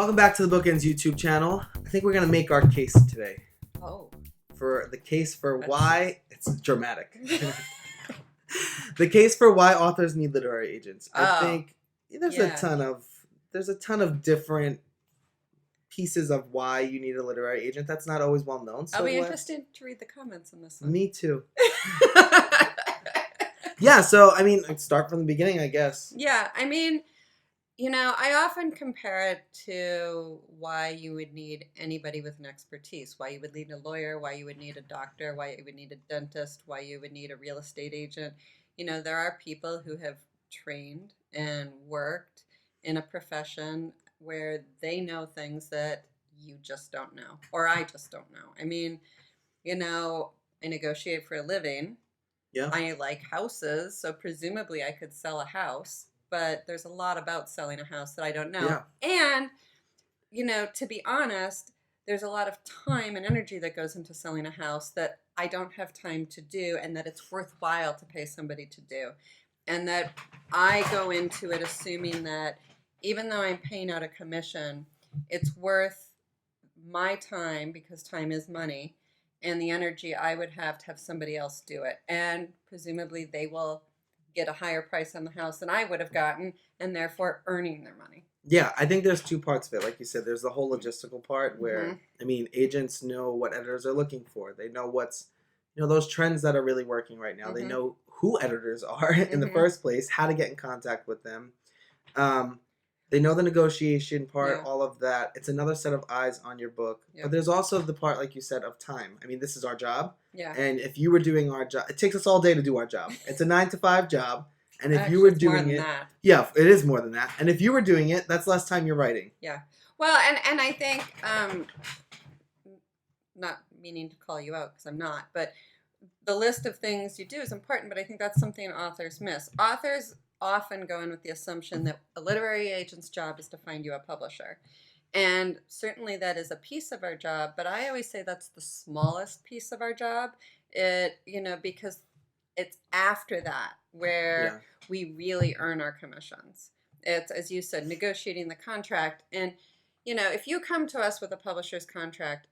Welcome back to the BookEnds YouTube channel. I think we're going to make our case today. Oh. For the case for why... It's dramatic. The case for why authors need literary agents. I think there's a ton of different pieces of why you need a literary agent. That's not always well known. So I'll be interested to read the comments on this one. Me too. Yeah, so, I mean, start from the beginning, I guess. Yeah, I mean, I often compare it to why you would need anybody with an expertise, why you would need a lawyer, why you would need a doctor, why you would need a dentist, why you would need a real estate agent. There are people who have trained and worked in a profession where they know things that you just don't know, or I just don't know. I mean, I negotiate for a living. Yeah. I like houses, so presumably I could sell a house, but there's a lot about selling a house that I don't know. Yeah. And, to be honest, there's a lot of time and energy that goes into selling a house that I don't have time to do, and that it's worthwhile to pay somebody to do. And that I go into it assuming that even though I'm paying out a commission, it's worth my time, because time is money, and the energy I would have to have somebody else do it. And presumably they will get a higher price on the house than I would have gotten, and therefore earning their money. Yeah, I think there's two parts of it. Like you said, there's the whole logistical part where, I mean, agents know what editors are looking for. They know what's, those trends that are really working right now. They know who editors are in the first place, how to get in contact with them. They know the negotiation part, all of that. It's another set of eyes on your book. Yeah. But there's also the part, like you said, of time. I mean, this is our job. Yeah. And if you were doing our job, it takes us all day to do our job. It's a 9-to-5 job. And if you were doing it, yeah, it is more than that. And if you were doing it, that's less time you're writing. Yeah. Well, and I think, not meaning to call you out because I'm not, but the list of things you do is important. But I think that's something authors miss. Authors often go in with the assumption that a literary agent's job is to find you a publisher. And certainly that is a piece of our job, but I always say that's the smallest piece of our job. Because it's after that where we really earn our commissions. It's, as you said, negotiating the contract. And, if you come to us with a publisher's contract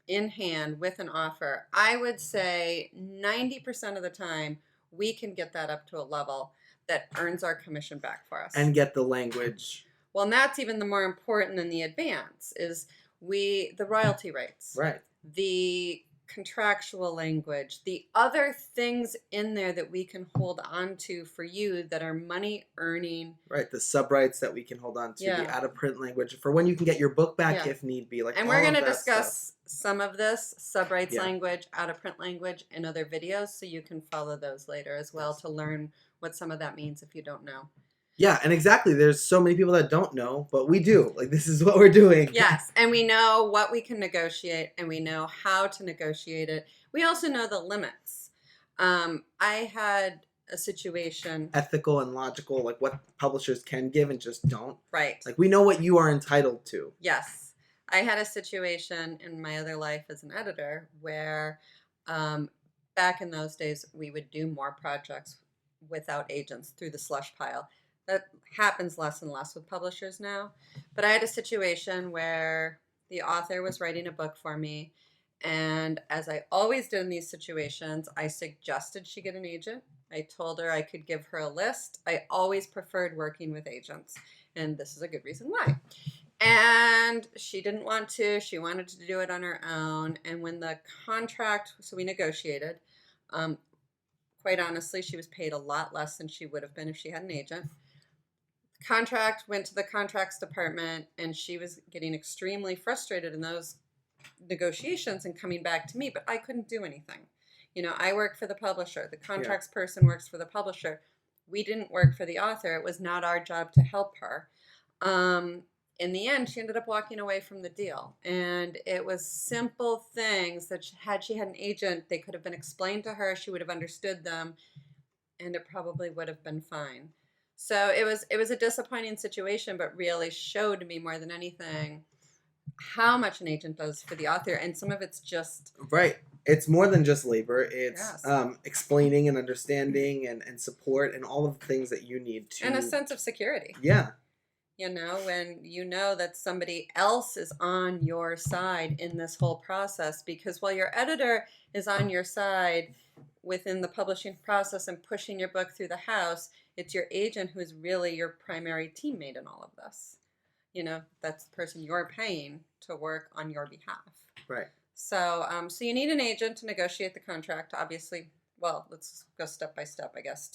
in hand with an offer, I would say 90% of the time we can get that up to a level that earns our commission back for us. And get the language. Well, and that's even the more important than the advance, is the royalty rates. Right. The contractual language, the other things in there that we can hold on to for you that are money earning. Right, the subrights that we can hold on to, the out of print language for when you can get your book back if need be. And we're going to discuss some of this subrights language, out of print language in other videos, so you can follow those later as well to learn what some of that means if you don't know. Yeah, and exactly. There's so many people that don't know, but we do. Like, this is what we're doing. Yes, and we know what we can negotiate, and we know how to negotiate it. We also know the limits. I had a situation... Ethical and logical, like what publishers can give and just don't. Right. Like, we know what you are entitled to. Yes. I had a situation in my other life as an editor where back in those days, we would do more projects without agents through the slush pile. That happens less and less with publishers now. But I had a situation where the author was writing a book for me. And as I always did in these situations, I suggested she get an agent. I told her I could give her a list. I always preferred working with agents. And this is a good reason why. And she didn't want to. She wanted to do it on her own. And when the contract, so we negotiated, quite honestly, she was paid a lot less than she would have been if she had an agent. Contract went to the contracts department, and she was getting extremely frustrated in those negotiations and coming back to me, but I couldn't do anything. I work for the publisher. The contracts person works for the publisher. We didn't work for the author. It was not our job to help her. In the end, she ended up walking away from the deal. And it was simple things that had she had an agent, they could have been explained to her. She would have understood them, and it probably would have been fine. So it was a disappointing situation, but really showed me more than anything how much an agent does for the author. And some of it's just... Right. It's more than just labor. It's explaining and understanding and support and all of the things that you need to... And a sense of security. Yeah. You know, when you know that somebody else is on your side in this whole process, because while your editor is on your side within the publishing process and pushing your book through the house, it's your agent who is really your primary teammate in all of this. You know, that's the person you're paying to work on your behalf. Right. So, so you need an agent to negotiate the contract, obviously. Well, let's go step by step, I guess,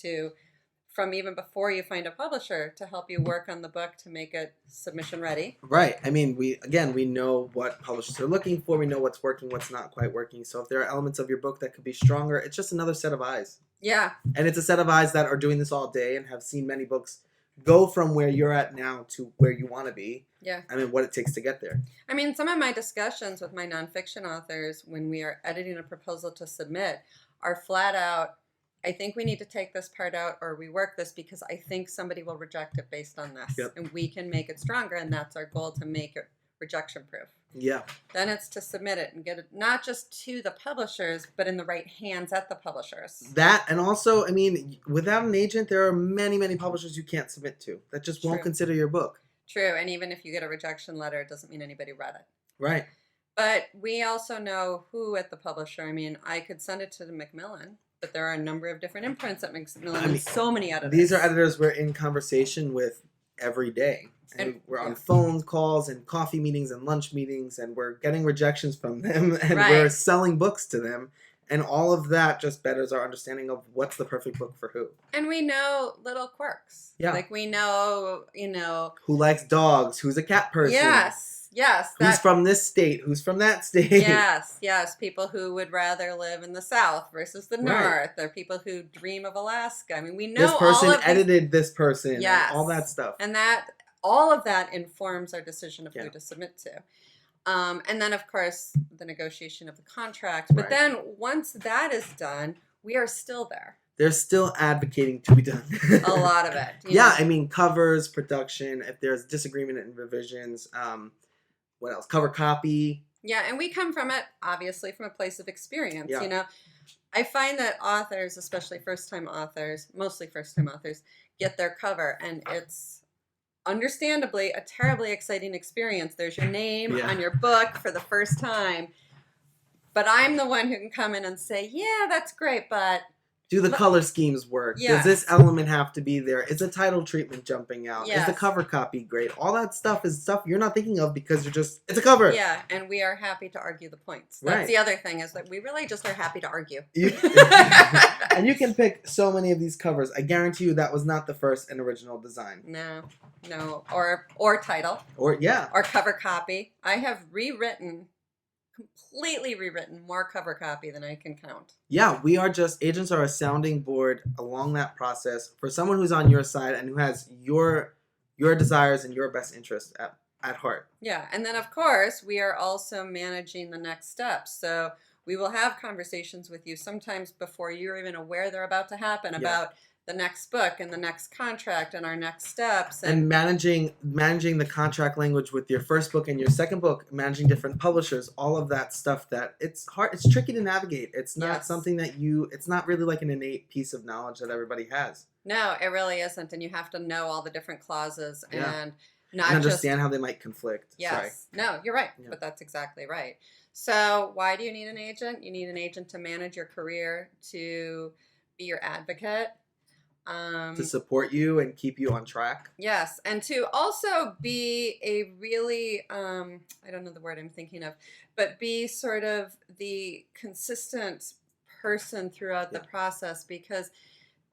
from even before you find a publisher to help you work on the book to make it submission ready. Right. I mean, we know what publishers are looking for. We know what's working, what's not quite working. So if there are elements of your book that could be stronger, it's just another set of eyes. Yeah. And it's a set of eyes that are doing this all day and have seen many books go from where you're at now to where you want to be. Yeah. I mean, what it takes to get there. I mean, some of my discussions with my nonfiction authors when we are editing a proposal to submit are flat out, I think we need to take this part out or rework this because I think somebody will reject it based on this. Yep. And we can make it stronger, and that's our goal, to make it rejection proof. Yeah. Then it's to submit it and get it not just to the publishers, but in the right hands at the publishers. That, and also, I mean, without an agent, there are many, many publishers you can't submit to that just won't True. consider your book. True. And even if you get a rejection letter, it doesn't mean anybody read it. Right. But we also know who at the publisher. I mean, I could send it to the Macmillan, but there are a number of different imprints at Macmillan and so many editors. These are editors we're in conversation with every day. And we're on phone calls and coffee meetings and lunch meetings, and we're getting rejections from them, and we're selling books to them. And all of that just betters our understanding of what's the perfect book for who. And we know little quirks. Yeah. Like we know, who likes dogs, who's a cat person. Yes. Who's from this state, who's from that state. Yes. People who would rather live in the South versus the North, or people who dream of Alaska. I mean, we know this person all of edited this person, and all that stuff. And all of that informs our decision of who to submit to. And then, of course, the negotiation of the contract. But then once that is done, we are still there. There's still advocating to be done. A lot of it. I mean, covers, production, if there's disagreement and revisions, what else? Cover copy. Yeah, and we come from it, obviously, from a place of experience. Yeah. I find that authors, especially first-time authors, mostly first-time authors, get their cover, and it's understandably a terribly exciting experience. There's your name on your book for the first time. But I'm the one who can come in and say, yeah, that's great, but... Do the color schemes work? Does this element have to be there? Is the title treatment jumping out? Is the cover copy great? All that stuff is stuff you're not thinking of because it's a cover. Yeah, and we are happy to argue the points. That's the other thing, is that we really just are happy to argue. And you can pick so many of these covers. I guarantee you that was not the first and original design. No. Or title. Or cover copy. I have completely rewritten more cover copy than I can count. Yeah, agents are a sounding board along that process for someone who's on your side and who has your desires and your best interest at heart. Yeah, and then of course we are also managing the next steps. So we will have conversations with you sometimes before you're even aware they're about to happen about the next book and the next contract and our next steps. And managing the contract language with your first book and your second book, managing different publishers, all of that stuff that it's hard, it's tricky to navigate. It's not something that it's not really like an innate piece of knowledge that everybody has. No, it really isn't. And you have to know all the different clauses and not understand how they might conflict. Yes. Sorry. No, you're right. Yeah. But that's exactly right. So why do you need an agent? You need an agent to manage your career, to be your advocate. To support you and keep you on track. Yes, and to also be a really, I don't know the word I'm thinking of, but be sort of the consistent person throughout the process, because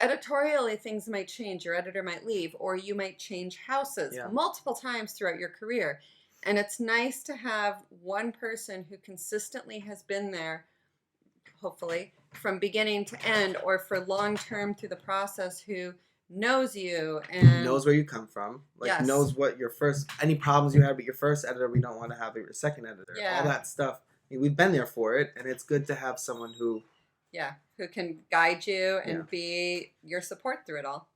editorially things might change. Your editor might leave, or you might change houses multiple times throughout your career. And it's nice to have one person who consistently has been there, hopefully, from beginning to end, or for long term through the process, who knows you and knows where you come from, knows what any problems you had with your first editor, we don't want to have with your second editor. All that stuff. I mean, we've been there for it, and it's good to have someone who can guide you and be your support through it all.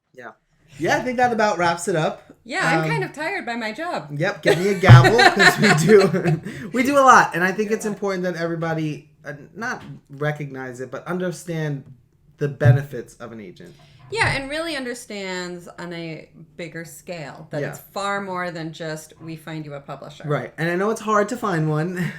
I think that about wraps it up. I'm kind of tired by my job. Yep, give me a gavel, because we do a lot, and I think it's important that everybody not recognize it, but understand the benefits of an agent. Yeah, and really understands on a bigger scale that it's far more than just we find you a publisher. Right. And I know it's hard to find one.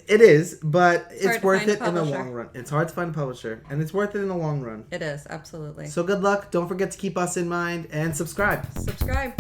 It is, but it's worth it in the long run. It's hard to find a publisher, and it's worth it in the long run. It is, absolutely. So good luck. Don't forget to keep us in mind and subscribe. Subscribe.